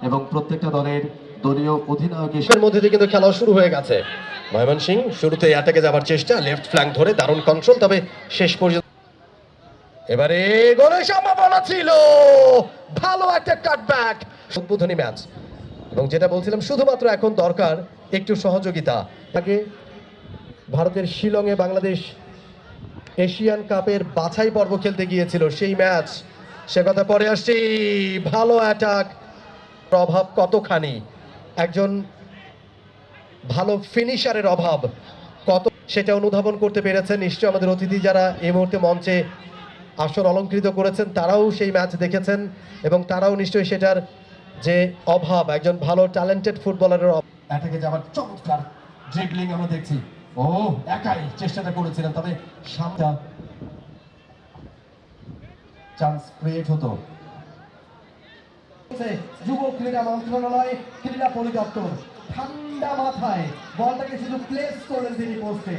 এবং প্রত্যেকটা দলের দলীয় অধিনায়কের মধ্যে দিয়ে কিন্তু খেলা শুরু হয়ে গেছে। ময়মনসিংহ শুরুতে অ্যাটাকে যাবার চেষ্টা, লেফট ফ্ল্যাঙ্ক ধরে দারুণ কন্ট্রোল, তবে শেষ পর্যন্ত এবারে গোলের সম্ভাবনা ছিল, ভালো একটা কাটব্যাক, উদ্বোধনী ম্যাচ। এবং যেটা বলছিলাম, শুধুমাত্র এখন দরকার একটু সহযোগিতা। আগে ভারতের শিলংয়ে বাংলাদেশ এশিয়ান কাপের বাছাই পর্ব খেলতে গিয়েছিল, সেই ম্যাচ, সে কথা পরে আসছি। ভালো অ্যাটাক, প্রভাব কতখানি, একজন ভালো ফিনিশারের অভাব কত, সেটা অনুধাবন করতে পেরেছেন নিশ্চয় আমাদের অতিথি যারা এই মুহূর্তে মঞ্চে আসর অলঙ্কৃত করেছেন, তারাও সেই ম্যাচ দেখেছেন এবং তারাও নিশ্চয়ই সেটার যে অভাব, একজন ভালো ট্যালেন্টেড ফুটবলারের অ্যাটাকে যাবার চমৎকার ড্রিবলিং আমরা দেখছি। ও একাই চেষ্টাটা করেছিলেন, তবে সামনে চান্স ক্রিয়েট হতো। যুব ক্রীড়া মন্ত্রণালয়, ক্রীড়া পরিদপ্তর ঠান্ডা মাথায় বলটাকে শুধু প্লেস করলেন তিনি পোস্টে,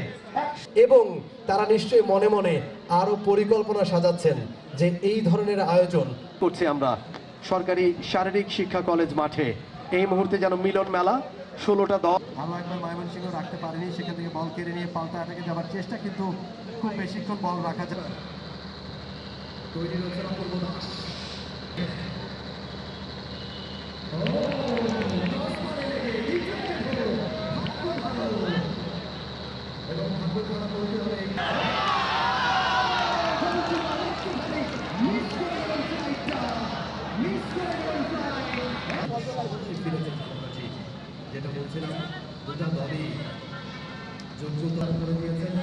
এবং তারা নিশ্চয়ই মনে মনে আরো পরিকল্পনা সাজাচ্ছেন যে এই ধরনের আয়োজন করছি আমরা সরকারি শারীরিক শিক্ষা কলেজ মাঠে। এই মুহূর্তে যেন মিলন মেলা, 16টা দল। ভালো একবার ময়মনসিংহ রাখতে পারেনি, সেখান থেকে বল কেড়ে নিয়ে পাল্টা অ্যাটাকে যাওয়ার চেষ্টা, কিন্তু খুব বেশিক্ষণ বল রাখা যায়। তৈরি রয়েছে অপূর্ব দাস। যেটা বলছিলাম, দুটা দলই যোগ্যতা করে দিয়েছেন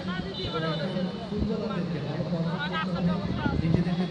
এবং এখন ফুটবলারদেরকে ভালো পারফর্ম করতে হবে, নিজেদেরকে